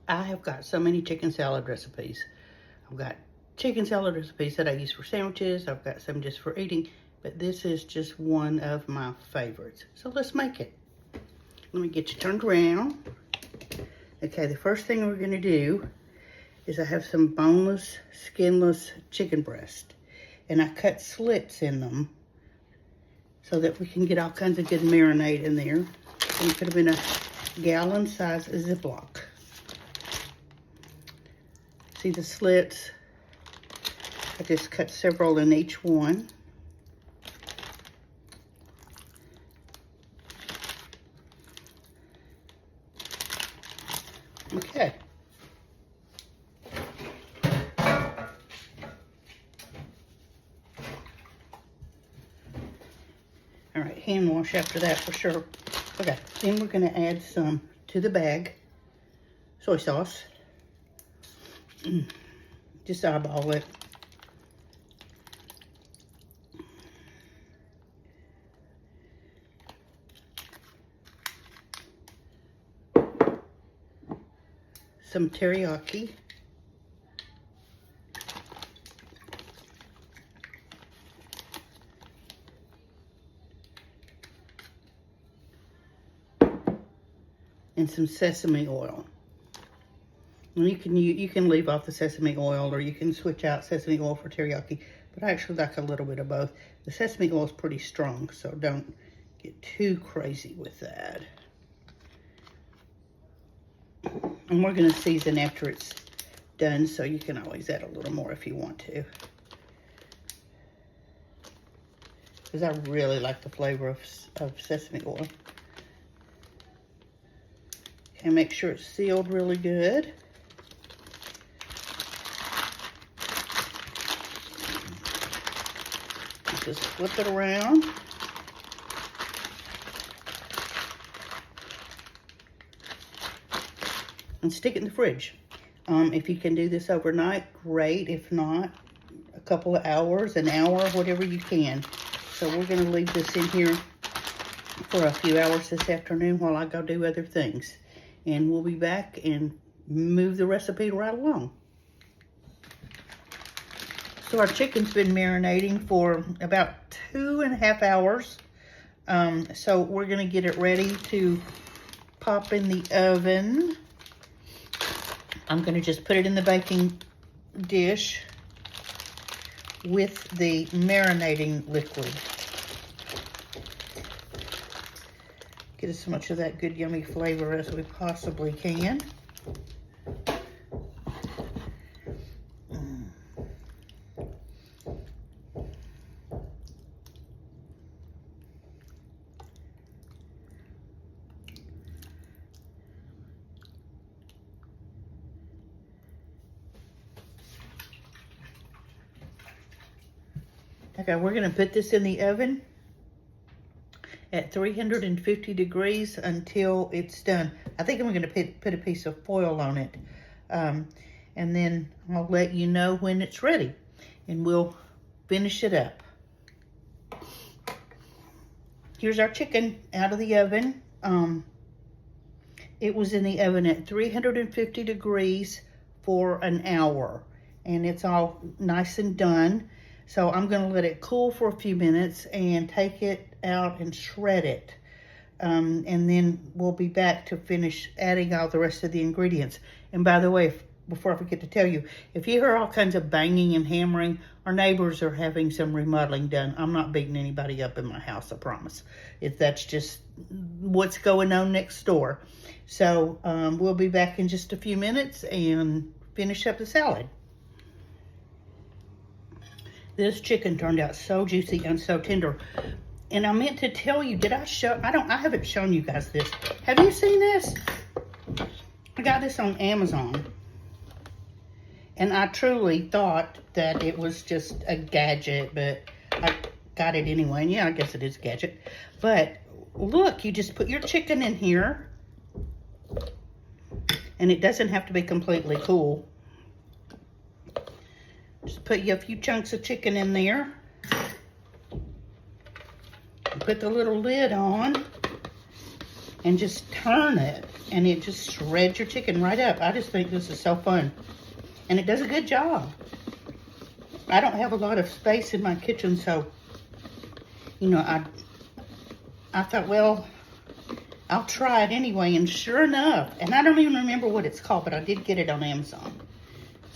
I have got so many chicken salad recipes. I've got chicken salad recipes that I use for sandwiches. I've got some just for eating, but this is just one of my favorites. So let's make it. Let me get you turned around. Okay, the first thing we're gonna do is I have some boneless, skinless chicken breast, and I cut slits in them so that we can get all kinds of good marinade in there. And put them in a gallon size Ziploc. See the slits? I just cut several in each one. Okay. All right, hand wash after that for sure. Okay, then we're gonna add some to the bag, soy sauce. Just eyeball it. Some teriyaki. And some sesame oil. And you can leave off the sesame oil, or you can switch out sesame oil for teriyaki, but I actually like a little bit of both. The sesame oil is pretty strong, so don't get too crazy with that. And we're gonna season after it's done, so you can always add a little more if you want to. Because I really like the flavor of sesame oil. Okay, make sure it's sealed really good. Just flip it around. And stick it in the fridge. If you can do this overnight, great. If not, a couple of hours, an hour, whatever you can. So we're gonna leave this in here for a few hours this afternoon while I go do other things. And we'll be back and move the recipe right along. So our chicken's been marinating for about 2.5 hours. So we're gonna get it ready to pop in the oven. I'm gonna just put it in the baking dish with the marinating liquid. Get as much of that good yummy flavor as we possibly can. Okay, we're gonna put this in the oven at 350 degrees until it's done. I think I'm gonna put a piece of foil on it. And then I'll let you know when it's ready and we'll finish it up. Here's our chicken out of the oven. It was in the oven at 350 degrees for an hour and it's all nice and done. So I'm gonna let it cool for a few minutes and take it out and shred it. And then we'll be back to finish adding all the rest of the ingredients. And by the way, before I forget to tell you, if you hear all kinds of banging and hammering, our neighbors are having some remodeling done. I'm not beating anybody up in my house, I promise. That's just what's going on next door. So we'll be back in just a few minutes and finish up the salad. This chicken turned out so juicy and so tender. And I meant to tell you, did I show, I haven't shown you guys this. Have you seen this? I got this on Amazon. And I truly thought that it was just a gadget, but I got it anyway. And yeah, I guess it is a gadget. But look, you just put your chicken in here. And it doesn't have to be completely cool. Just put you a few chunks of chicken in there. Put the little lid on. and just turn it, and it just shreds your chicken right up. I just think this is so fun, and it does a good job. I don't have a lot of space in my kitchen, so, you know, I thought, well, I'll try it anyway, and sure enough, and I don't even remember what it's called, but I did get it on Amazon.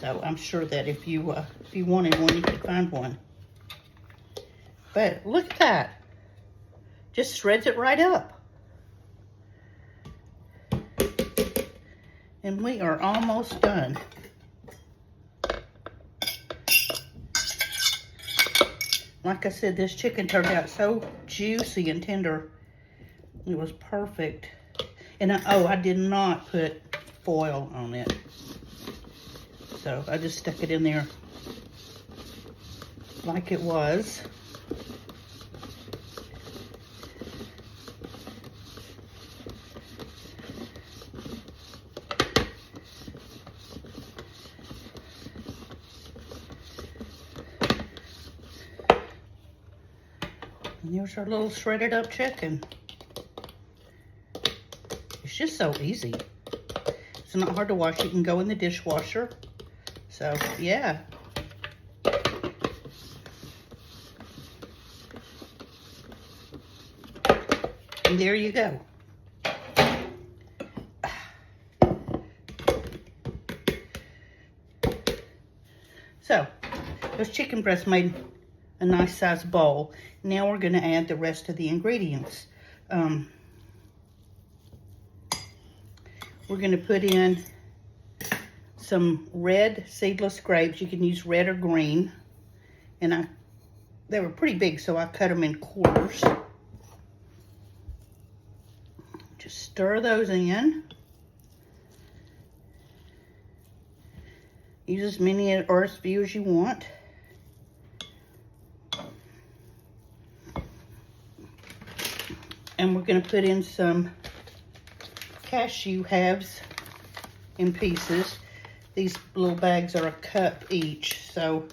So I'm sure that if you wanted one, you could find one. But look at that. Just shreds it right up. And we are almost done. Like I said, this chicken turned out so juicy and tender. It was perfect. And I did not put foil on it. So I just stuck it in there like it was. And here's our little shredded up chicken. It's just so easy. It's not hard to wash. You can go in the dishwasher. So, yeah. And there you go. So, those chicken breasts made a nice sized bowl. Now we're going to add the rest of the ingredients. We're going to put in some red seedless grapes. You can use red or green. And they were pretty big, so I cut them in quarters. Just stir those in. Use as many or as few as you want. And we're going to put in some cashew halves in pieces. These little bags are a cup each, so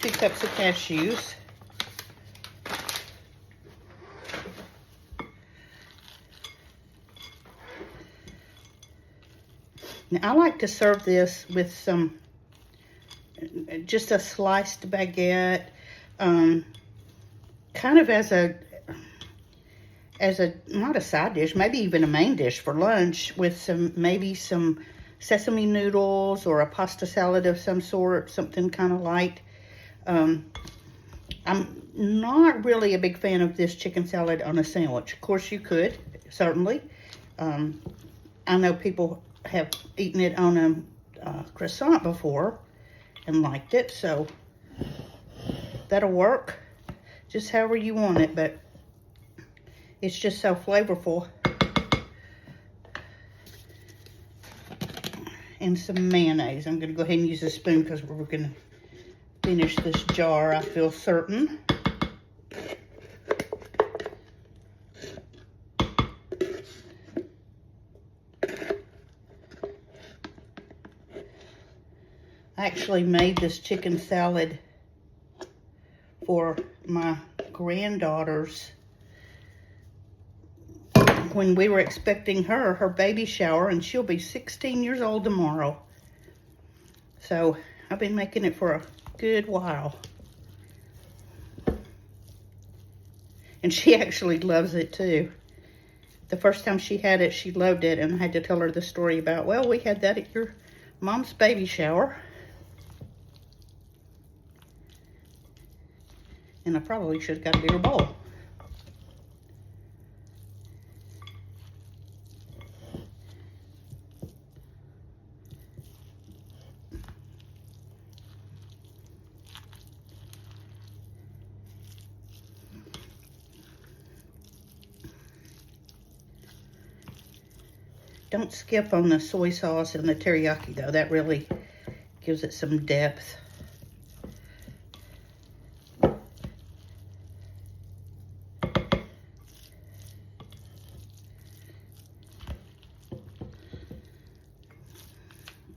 2 cups of cashews. Now I like to serve this with some, just a sliced baguette, kind of as a, not a side dish, maybe even a main dish for lunch, with maybe some sesame noodles or a pasta salad of some sort, something kind of light. I'm not really a big fan of this chicken salad on a sandwich. Of course, you could, certainly. I know people have eaten it on a croissant before and liked it, so that'll work just however you want it, but it's just so flavorful. And some mayonnaise. I'm going to go ahead and use a spoon because we're going to finish this jar, I feel certain. I actually made this chicken salad for my granddaughters when we were expecting her baby shower, and she'll be 16 years old tomorrow. So I've been making it for a good while. And she actually loves it too. The first time she had it, she loved it, and I had to tell her the story about, well, we had that at your mom's baby shower. And I probably should have got a bigger bowl. Don't skip on the soy sauce and the teriyaki, though. That really gives it some depth.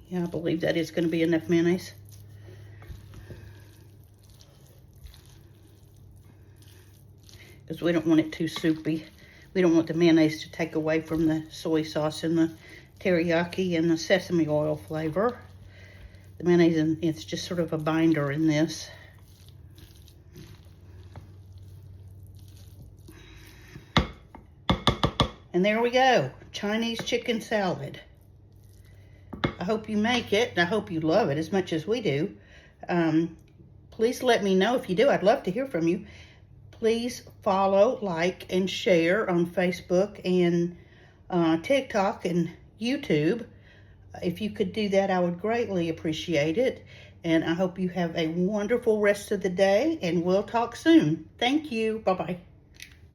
Yeah, I believe that is going to be enough mayonnaise. Because we don't want it too soupy. We don't want the mayonnaise to take away from the soy sauce and the teriyaki and the sesame oil flavor. The mayonnaise, it's just sort of a binder in this. And there we go, Chinese chicken salad. I hope you make it, and I hope you love it as much as we do. Please let me know if you do. I'd love to hear from you. Please follow, like, and share on Facebook and TikTok and YouTube. If you could do that, I would greatly appreciate it. And I hope you have a wonderful rest of the day, and we'll talk soon. Thank you. Bye-bye.